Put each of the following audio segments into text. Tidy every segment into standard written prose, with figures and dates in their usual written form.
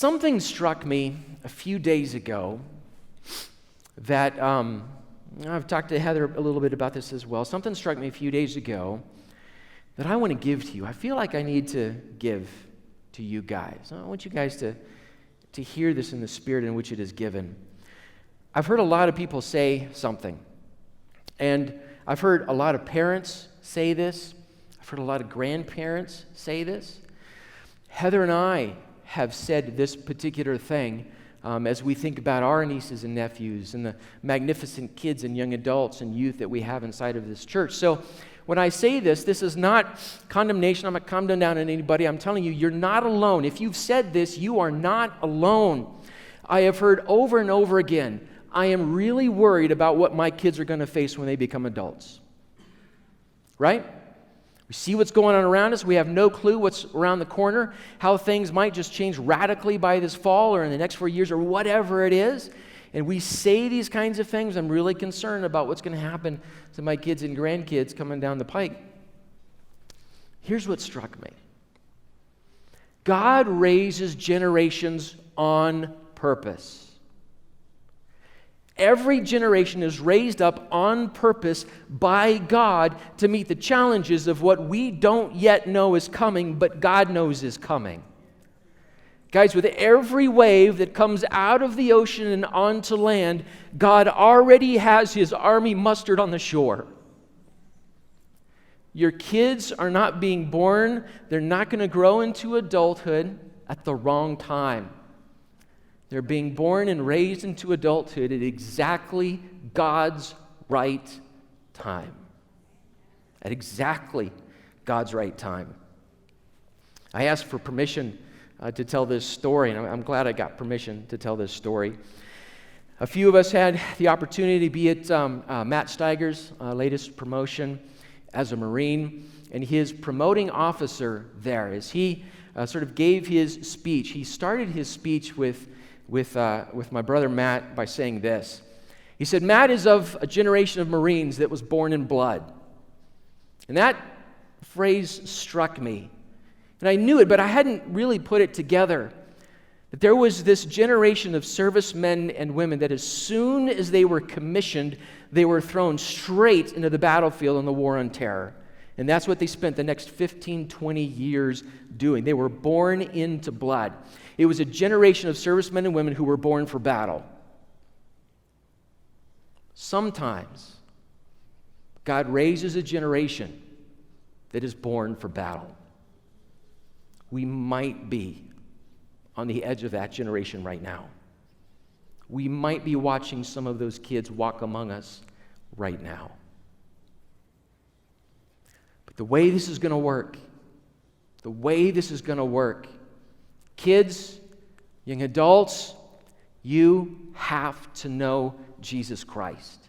Something struck me a few days ago that, I've talked to Heather a little bit about this as well. Something struck me a few days ago that I want to give to you. I feel like I need to give to you guys. I want you guys to hear this in the spirit in which it is given. I've heard a lot of people say something, and I've heard a lot of parents say this. I've heard a lot of grandparents say this. Heather and I have said this particular thing as we think about our nieces and nephews and the magnificent kids and young adults and youth that we have inside of this church. So when I say this is not condemnation. I'm not coming down on anybody. I'm telling you, you're not alone. If you've said this, you are not alone. I have heard over and over again, I am really worried about what my kids are going to face when they become adults. Right? We see what's going on around us. We have no clue what's around the corner, how things might just change radically by this fall or in the next 4 years or whatever it is. And we say these kinds of things. I'm really concerned about what's going to happen to my kids and grandkids coming down the pike. Here's what struck me. God raises generations on purpose. Every generation is raised up on purpose by God to meet the challenges of what we don't yet know is coming, but God knows is coming. Guys, with every wave that comes out of the ocean and onto land, God already has His army mustered on the shore. Your kids are not being born. They're not going to grow into adulthood at the wrong time. They're being born and raised into adulthood at exactly God's right time. At exactly God's right time. I asked for permission to tell this story, and I'm glad I got permission to tell this story. A few of us had the opportunity to be at Matt Steiger's latest promotion as a Marine, and his promoting officer there, as he sort of gave his speech, he started his speech with my brother Matt by saying this. He said, Matt is of a generation of Marines that was born in blood. And that phrase struck me. And I knew it, but I hadn't really put it together. That there was this generation of servicemen and women that as soon as they were commissioned, they were thrown straight into the battlefield in the War on Terror. And that's what they spent the next 15, 20 years doing. They were born into blood. It was a generation of servicemen and women who were born for battle. Sometimes God raises a generation that is born for battle. We might be on the edge of that generation right now. We might be watching some of those kids walk among us right now. But the way this is going to work, kids, young adults, you have to know Jesus Christ.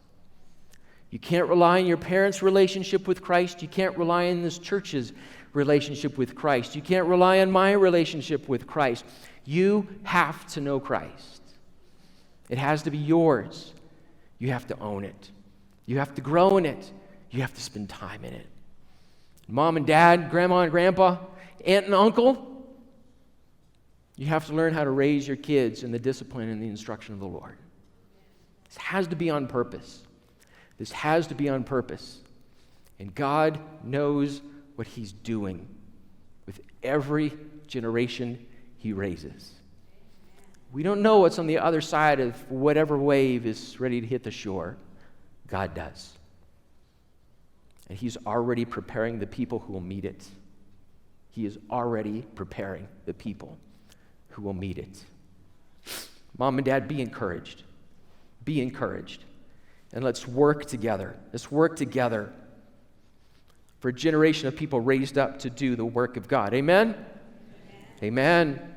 You can't rely on your parents' relationship with Christ. You can't rely on this church's relationship with Christ. You can't rely on my relationship with Christ. You have to know Christ. It has to be yours. You have to own it. You have to grow in it. You have to spend time in it. Mom and dad, grandma and grandpa, aunt and uncle, you have to learn how to raise your kids in the discipline and the instruction of the Lord. This has to be on purpose. This has to be on purpose. And God knows what He's doing with every generation He raises. We don't know what's on the other side of whatever wave is ready to hit the shore. God does. And He's already preparing the people who will meet it. He is already preparing the people who will meet it. Mom and Dad, be encouraged. Be encouraged. And let's work together. Let's work together for a generation of people raised up to do the work of God. Amen? Amen. Amen.